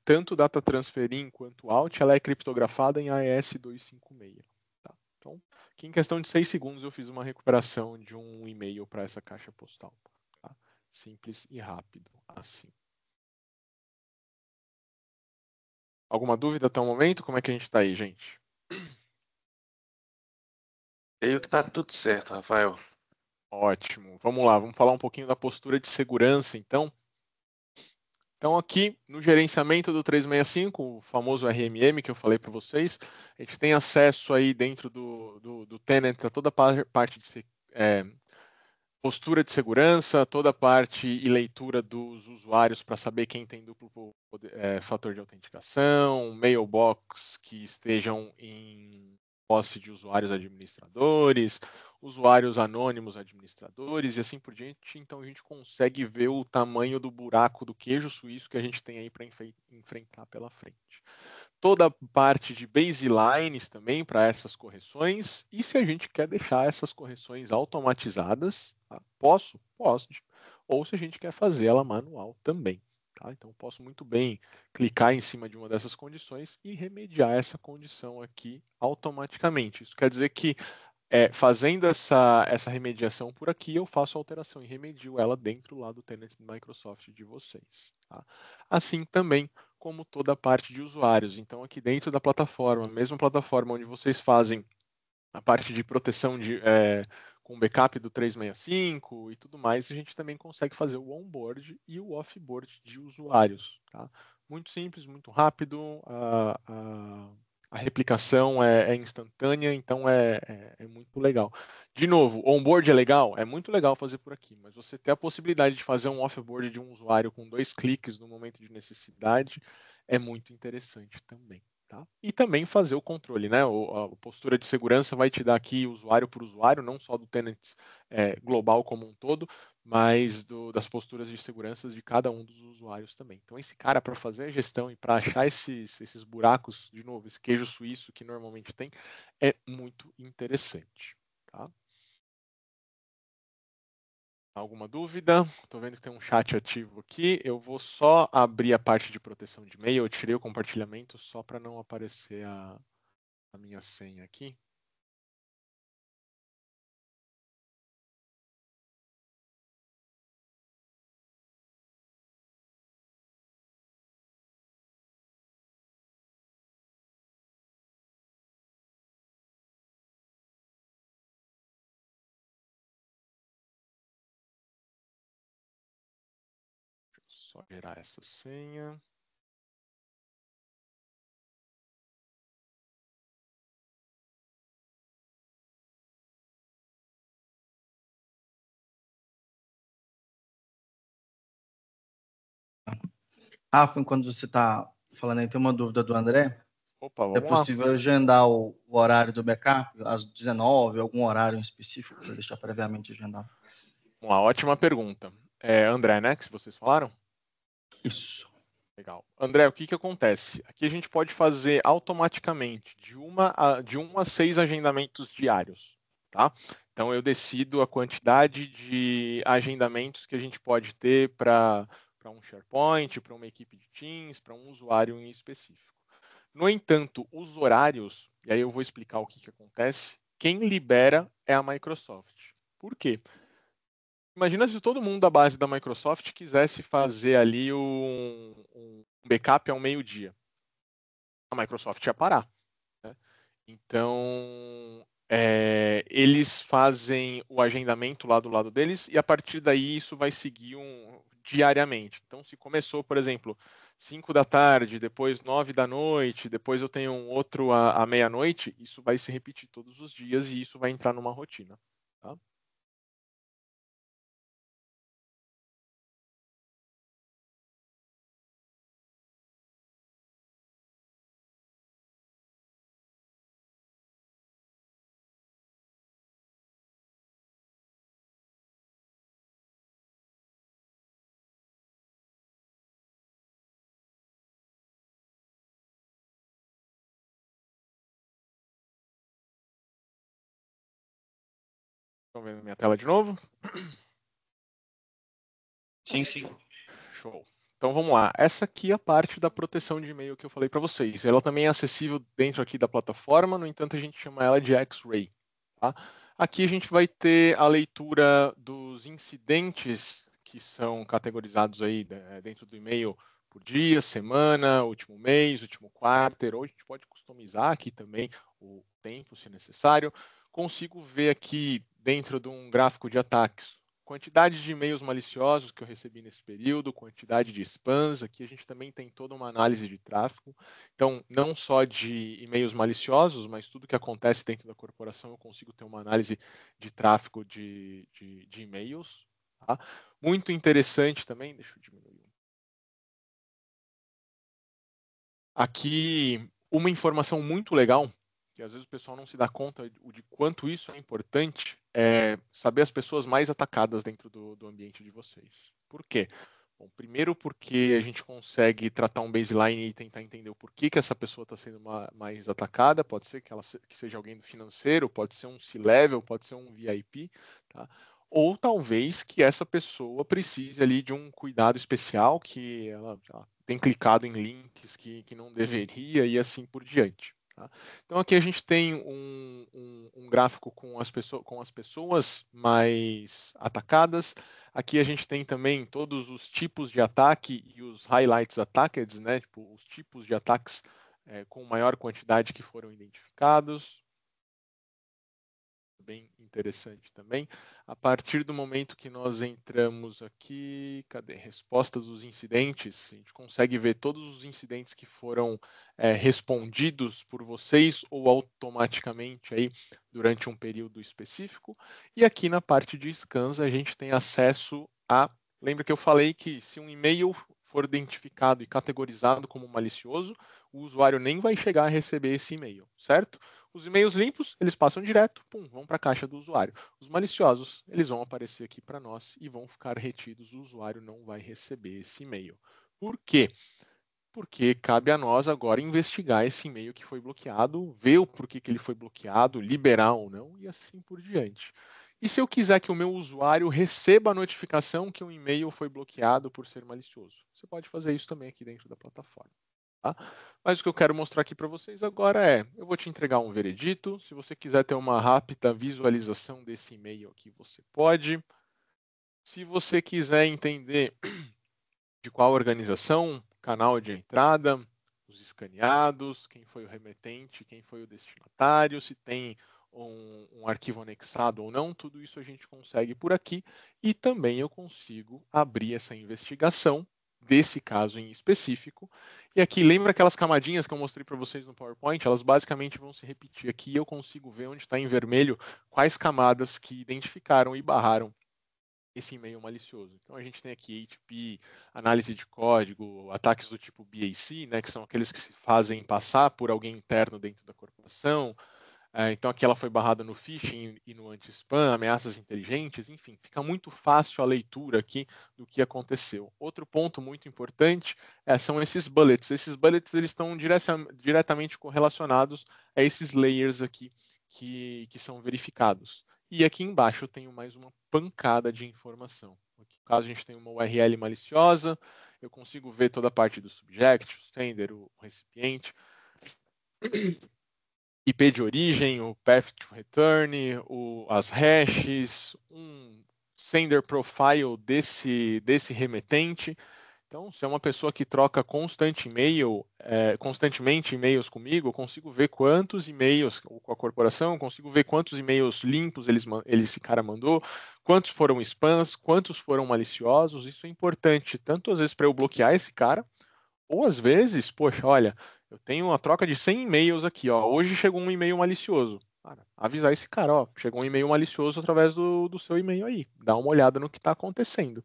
tanto data transfer in quanto out, ela é criptografada em AES 256. Tá? Então, aqui em questão de 6 segundos eu fiz uma recuperação de um e-mail para essa caixa postal. Tá? Simples e rápido, assim. Alguma dúvida até o momento? Como é que a gente está aí, gente? Creio que tá tudo certo, Rafael. Ótimo. Vamos lá, vamos falar um pouquinho da postura de segurança, então. Então, aqui no gerenciamento do 365, o famoso RMM que eu falei para vocês, a gente tem acesso aí dentro do tenant a toda a parte de postura de segurança, toda a parte e leitura dos usuários para saber quem tem duplo fator de autenticação, mailbox que estejam em posse de usuários administradores, usuários anônimos administradores e assim por diante. Então a gente consegue ver o tamanho do buraco do queijo suíço que a gente tem aí para enfrentar pela frente. Toda a parte de baselines também para essas correções. E se a gente quer deixar essas correções automatizadas, tá? Posso? Posso. Ou se a gente quer fazer ela manual também. Tá? Então, posso muito bem clicar em cima de uma dessas condições e remediar essa condição aqui automaticamente. Isso quer dizer que fazendo essa remediação por aqui, eu faço a alteração e remedio ela dentro lá do tenant Microsoft de vocês. Tá? Assim também como toda a parte de usuários. Então, aqui dentro da plataforma, mesma plataforma onde vocês fazem a parte de proteção com backup do 365 e tudo mais, a gente também consegue fazer o onboard e o offboard de usuários. Tá? Muito simples, muito rápido. A replicação é instantânea, então é muito legal. De novo, onboard é legal? É muito legal fazer por aqui, mas você ter a possibilidade de fazer um offboard de um usuário com 2 cliques no momento de necessidade é muito interessante também. Tá? E também fazer o controle, né? A postura de segurança vai te dar aqui usuário por usuário, não só do tenant global como um todo, mas das posturas de segurança de cada um dos usuários também. Então, esse cara, para fazer a gestão e para achar esses buracos, de novo, esse queijo suíço que normalmente tem, é muito interessante. Tá? Alguma dúvida? Estou vendo que tem um chat ativo aqui. Eu vou só abrir a parte de proteção de e-mail. Eu tirei o compartilhamento só para não aparecer a minha senha aqui. Só gerar essa senha. Rafa, enquanto você está falando aí, tem uma dúvida do André. Opa, É vamos lá. possível agendar o horário do backup às 19, algum horário em específico para deixar previamente agendado? Vamos lá, ótima pergunta. André, né, que vocês falaram? Isso. Legal. André, o que acontece? Aqui a gente pode fazer automaticamente de 1 a 6 agendamentos diários, tá? Então eu decido a quantidade de agendamentos que a gente pode ter para um SharePoint, para uma equipe de Teams, para um usuário em específico. No entanto, os horários, e aí eu vou explicar o que acontece, quem libera é a Microsoft. Por quê? Imagina se todo mundo da base da Microsoft quisesse fazer ali um backup ao meio-dia. A Microsoft ia parar. Né? Então, eles fazem o agendamento lá do lado deles e a partir daí isso vai seguir diariamente. Então, se começou, por exemplo, 5 da tarde, depois 9 da noite, depois eu tenho um outro à meia-noite, isso vai se repetir todos os dias e isso vai entrar numa rotina. Tá? Estão vendo minha tela de novo? Sim, sim. Show. Então vamos lá. Essa aqui é a parte da proteção de e-mail que eu falei para vocês. Ela também é acessível dentro aqui da plataforma, no entanto a gente chama ela de X-Ray. Tá? Aqui a gente vai ter a leitura dos incidentes que são categorizados aí dentro do e-mail por dia, semana, último mês, último quarter, ou a gente pode customizar aqui também o tempo, se necessário. Consigo ver aqui dentro de um gráfico de ataques quantidade de e-mails maliciosos que eu recebi nesse período, quantidade de spams. Aqui a gente também tem toda uma análise de tráfego. Então, não só de e-mails maliciosos, mas tudo que acontece dentro da corporação, eu consigo ter uma análise de tráfego de e-mails. Tá? Muito interessante também, deixa eu diminuir. Aqui, uma informação muito legal, que às vezes o pessoal não se dá conta de quanto isso é importante, é saber as pessoas mais atacadas dentro do ambiente de vocês. Por quê? Bom, primeiro porque a gente consegue tratar um baseline e tentar entender o porquê que essa pessoa está sendo mais atacada. Pode ser que ela que seja alguém do financeiro, pode ser um C-level, pode ser um VIP, tá? Ou talvez que essa pessoa precise ali de um cuidado especial, que ela tem clicado em links que não deveria e assim por diante. Tá? Então aqui a gente tem um gráfico com as pessoas mais atacadas. Aqui a gente tem também todos os tipos de ataque e os highlights attacked, né? Tipo, os tipos de ataques com maior quantidade que foram identificados. Bem interessante também. A partir do momento que nós entramos aqui, cadê? Respostas dos incidentes, a gente consegue ver todos os incidentes que foram respondidos por vocês ou automaticamente aí durante um período específico. E aqui na parte de scans a gente tem acesso a... Lembra que eu falei que se um e-mail for identificado e categorizado como malicioso, o usuário nem vai chegar a receber esse e-mail, certo? Os e-mails limpos, eles passam direto, pum, vão para a caixa do usuário. Os maliciosos, eles vão aparecer aqui para nós e vão ficar retidos. O usuário não vai receber esse e-mail. Por quê? Porque cabe a nós agora investigar esse e-mail que foi bloqueado, ver o porquê que ele foi bloqueado, liberar ou não, e assim por diante. E se eu quiser que o meu usuário receba a notificação que um e-mail foi bloqueado por ser malicioso? Você pode fazer isso também aqui dentro da plataforma. Tá? Mas o que eu quero mostrar aqui para vocês agora é, eu vou te entregar um veredito. Se você quiser ter uma rápida visualização desse e-mail aqui, você pode. Se você quiser entender de qual organização, canal de entrada, os escaneados, quem foi o remetente, quem foi o destinatário, se tem um arquivo anexado ou não, tudo isso a gente consegue por aqui. E também eu consigo abrir essa investigação desse caso em específico. E aqui, lembra aquelas camadinhas que eu mostrei para vocês no PowerPoint? Elas basicamente vão se repetir aqui e eu consigo ver onde está em vermelho quais camadas que identificaram e barraram esse e-mail malicioso. Então a gente tem aqui HTTP, análise de código, ataques do tipo BAC, né, que são aqueles que se fazem passar por alguém interno dentro da corporação. Então aqui ela foi barrada no phishing e no anti-spam, ameaças inteligentes, enfim, fica muito fácil a leitura aqui do que aconteceu. Outro ponto muito importante são esses bullets. Esses bullets eles estão diretamente correlacionados a esses layers aqui que são verificados. E aqui embaixo eu tenho mais uma pancada de informação. Aqui, no caso, a gente tem uma URL maliciosa, eu consigo ver toda a parte do subject, o sender, o recipiente, IP de origem, o path to return, as hashes, um sender profile desse remetente. Então, se é uma pessoa que troca constantemente e-mails comigo, eu consigo ver quantos e-mails com a corporação, eu consigo ver quantos e-mails limpos esse cara mandou, quantos foram spams, quantos foram maliciosos. Isso é importante, tanto às vezes para eu bloquear esse cara, Ou às vezes, poxa, olha, eu tenho uma troca de 100 e-mails aqui, ó. Hoje chegou um e-mail malicioso. Cara, avisar esse cara, ó, chegou um e-mail malicioso através do seu e-mail aí. Dá uma olhada no que está acontecendo.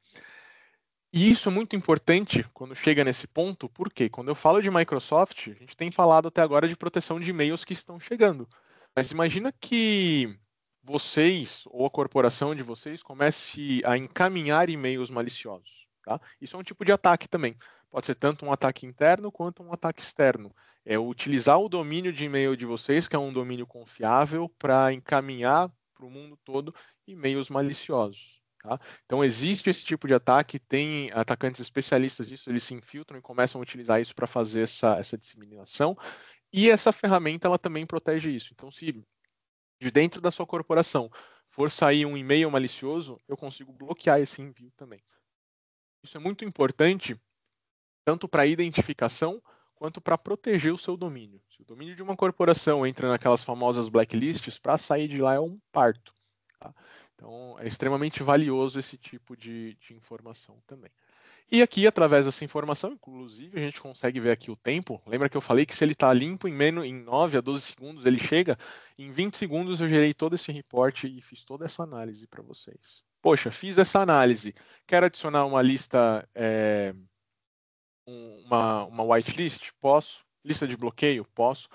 E isso é muito importante quando chega nesse ponto, porque quando eu falo de Microsoft, a gente tem falado até agora de proteção de e-mails que estão chegando. Mas imagina que vocês ou a corporação de vocês comece a encaminhar e-mails maliciosos. Tá? Isso é um tipo de ataque também. Pode ser tanto um ataque interno quanto um ataque externo. É utilizar o domínio de e-mail de vocês, que é um domínio confiável, para encaminhar para o mundo todo e-mails maliciosos. Tá? Então, existe esse tipo de ataque, tem atacantes especialistas disso, eles se infiltram e começam a utilizar isso para fazer essa disseminação. E essa ferramenta ela também protege isso. Então, se de dentro da sua corporação for sair um e-mail malicioso, eu consigo bloquear esse envio também. Isso é muito importante, tanto para identificação quanto para proteger o seu domínio. Se o domínio de uma corporação entra naquelas famosas blacklists, para sair de lá é um parto. Tá? Então, é extremamente valioso esse tipo de informação também. E aqui, através dessa informação, inclusive, a gente consegue ver aqui o tempo. Lembra que eu falei que se ele está limpo em 9 a 12 segundos, ele chega? Em 20 segundos eu gerei todo esse reporte e fiz toda essa análise para vocês. Poxa, fiz essa análise. Quero adicionar uma lista, uma whitelist? Posso. Lista de bloqueio? Posso.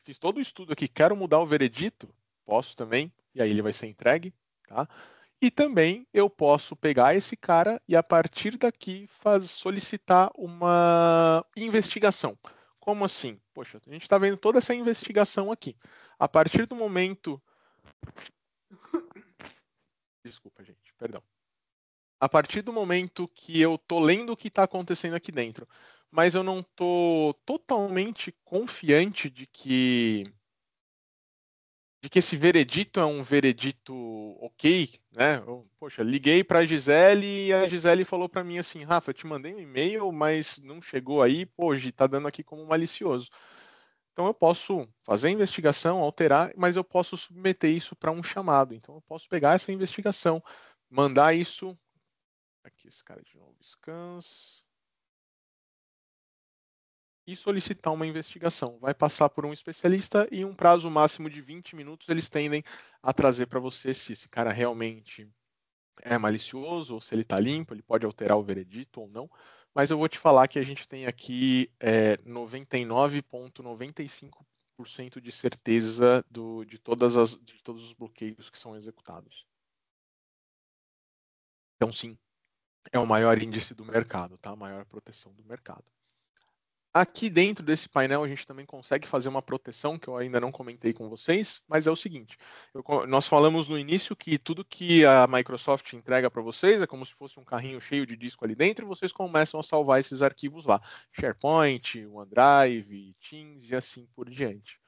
Fiz todo o estudo aqui, quero mudar o veredito? Posso também. E aí ele vai ser entregue. Tá? E também eu posso pegar esse cara e, a partir daqui, solicitar uma investigação. Como assim? Poxa, a gente está vendo toda essa investigação aqui. A partir do momento. Desculpa, gente, perdão. A partir do momento que eu estou lendo o que está acontecendo aqui dentro, mas eu não estou totalmente confiante de que esse veredito é um veredito ok, né? Poxa, liguei para a Gisele e a Gisele falou para mim assim, Rafa, eu te mandei um e-mail, mas não chegou aí, pô, está dando aqui como malicioso. Então eu posso fazer a investigação, alterar, mas eu posso submeter isso para um chamado. Então eu posso pegar essa investigação, mandar isso... Aqui esse cara de novo, scans... e solicitar uma investigação. Vai passar por um especialista e um prazo máximo de 20 minutos eles tendem a trazer para você se esse cara realmente é malicioso ou se ele está limpo, ele pode alterar o veredito ou não. Mas eu vou te falar que a gente tem aqui 99,95% de certeza de todos os bloqueios que são executados. Então, sim, é o maior índice do mercado, tá? A maior proteção do mercado. Aqui dentro desse painel a gente também consegue fazer uma proteção que eu ainda não comentei com vocês, mas é o seguinte, nós falamos no início que tudo que a Microsoft entrega para vocês é como se fosse um carrinho cheio de disco ali dentro e vocês começam a salvar esses arquivos lá, SharePoint, OneDrive, Teams e assim por diante.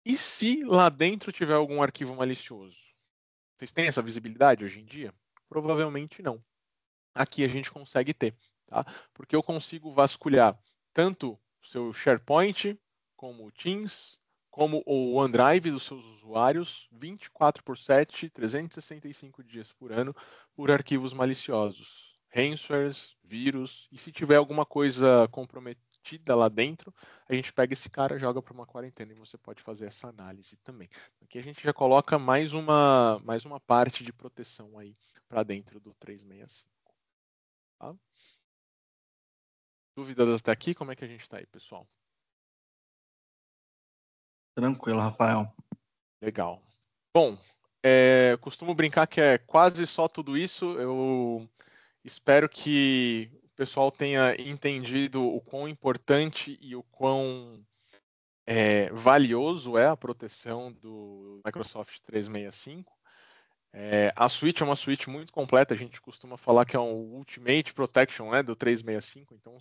E se lá dentro tiver algum arquivo malicioso? Vocês têm essa visibilidade hoje em dia? Provavelmente não. Aqui a gente consegue ter, tá? Porque eu consigo vasculhar tanto o seu SharePoint, como o Teams, como o OneDrive dos seus usuários, 24/7, 365 dias por ano, por arquivos maliciosos, ransomwares, vírus, e se tiver alguma coisa comprometida lá dentro, a gente pega esse cara, joga para uma quarentena e você pode fazer essa análise também. Aqui a gente já coloca mais uma parte de proteção aí para dentro do 365. Tá? Dúvidas até aqui? Como é que a gente está aí, pessoal? Tranquilo, Rafael. Legal. Bom, costumo brincar que é quase só tudo isso. Eu espero que o pessoal tenha entendido o quão importante e o quão valioso é a proteção do Microsoft 365. A suite é uma suite muito completa, a gente costuma falar que é um Ultimate Protection, né, do 365, então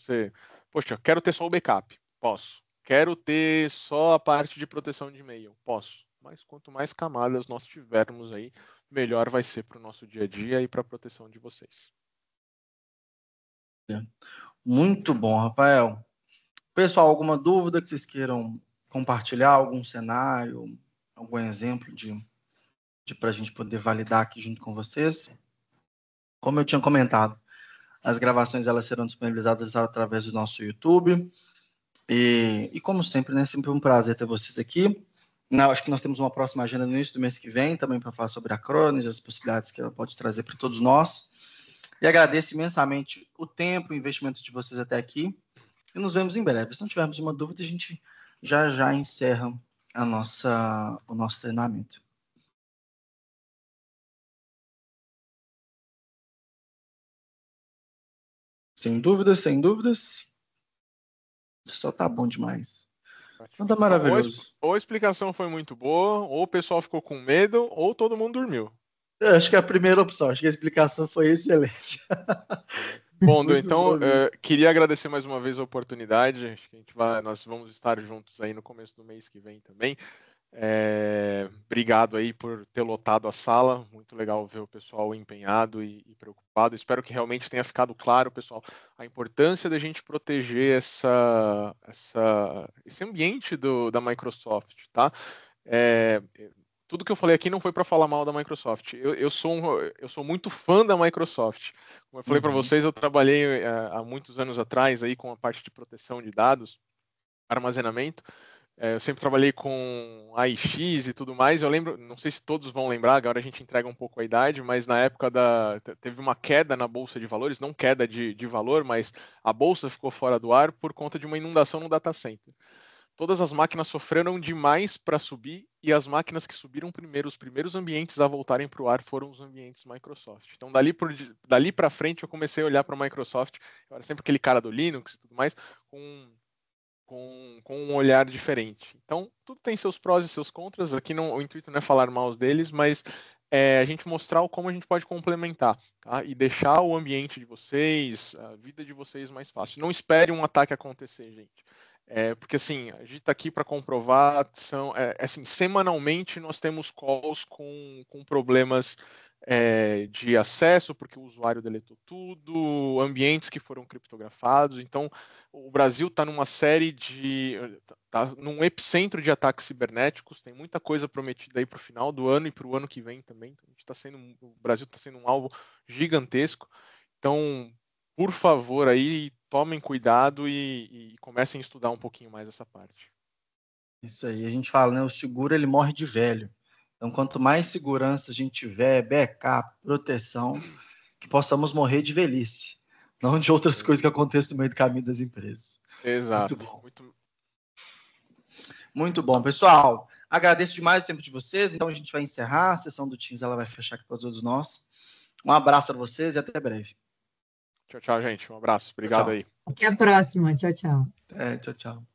poxa, quero ter só o backup, posso. Quero ter só a parte de proteção de e-mail, posso. Mas quanto mais camadas nós tivermos aí, melhor vai ser para o nosso dia a dia e para a proteção de vocês. Muito bom, Rafael. Pessoal, alguma dúvida que vocês queiram compartilhar, algum cenário, algum exemplo para a gente poder validar aqui junto com vocês? Como eu tinha comentado, As gravações elas serão disponibilizadas através do nosso YouTube. E como sempre, né, sempre um prazer ter vocês aqui. Acho que nós temos uma próxima agenda no início do mês que vem, também para falar sobre a Cronos, as possibilidades que ela pode trazer para todos nós. E agradeço imensamente o tempo, o investimento de vocês até aqui. E nos vemos em breve. Se não tivermos uma dúvida, a gente já encerra o nosso treinamento. Sem dúvidas, sem dúvidas. Só tá bom demais. Então tá maravilhoso. Ou a explicação foi muito boa, ou o pessoal ficou com medo, ou todo mundo dormiu. Eu acho que é a primeira opção. Acho que a explicação foi excelente. Bom, Du, então, queria agradecer mais uma vez a oportunidade. Acho que nós vamos estar juntos aí no começo do mês que vem também. Obrigado aí por ter lotado a sala. Muito legal ver o pessoal empenhado e preocupado. Espero que realmente tenha ficado claro, pessoal, a importância da gente proteger esse ambiente da Microsoft, tá? Tudo que eu falei aqui não foi para falar mal da Microsoft. Eu sou muito fã da Microsoft. Como eu falei para vocês, eu trabalhei há muitos anos atrás aí com a parte de proteção de dados, armazenamento. Eu sempre trabalhei com AIX e tudo mais. Eu lembro, não sei se todos vão lembrar, agora a gente entrega um pouco a idade, mas na época teve uma queda na Bolsa de Valores, não queda de valor, mas a Bolsa ficou fora do ar por conta de uma inundação no data center. Todas as máquinas sofreram demais para subir e as máquinas que subiram primeiro, os primeiros ambientes a voltarem para o ar foram os ambientes Microsoft. Então, dali para frente, eu comecei a olhar para a Microsoft, eu era sempre aquele cara do Linux e tudo mais, com um olhar diferente. Então, tudo tem seus prós e seus contras. Aqui o intuito não é falar mal deles, mas a gente mostrar como a gente pode complementar, tá? E deixar o ambiente de vocês, a vida de vocês mais fácil. Não espere um ataque acontecer, gente. Porque assim, a gente está aqui para comprovar, assim, semanalmente nós temos calls com problemas de acesso, porque o usuário deletou tudo, ambientes que foram criptografados. Então, o Brasil está numa série num epicentro de ataques cibernéticos, tem muita coisa prometida aí para o final do ano e para o ano que vem também. Então, o Brasil está sendo um alvo gigantesco. Então, por favor, aí tomem cuidado e comecem a estudar um pouquinho mais essa parte. Isso aí, a gente fala, né? O seguro ele morre de velho. Então, quanto mais segurança a gente tiver, backup, proteção, que possamos morrer de velhice, não de outras coisas que aconteçam no meio do caminho das empresas. Exato. Muito bom. Muito bom, pessoal. Agradeço demais o tempo de vocês. Então, a gente vai encerrar. A sessão do Teams ela vai fechar aqui para todos nós. Um abraço para vocês e até breve. Tchau, tchau, gente. Um abraço. Obrigado aí. Até a próxima. Tchau, tchau. Tchau, tchau.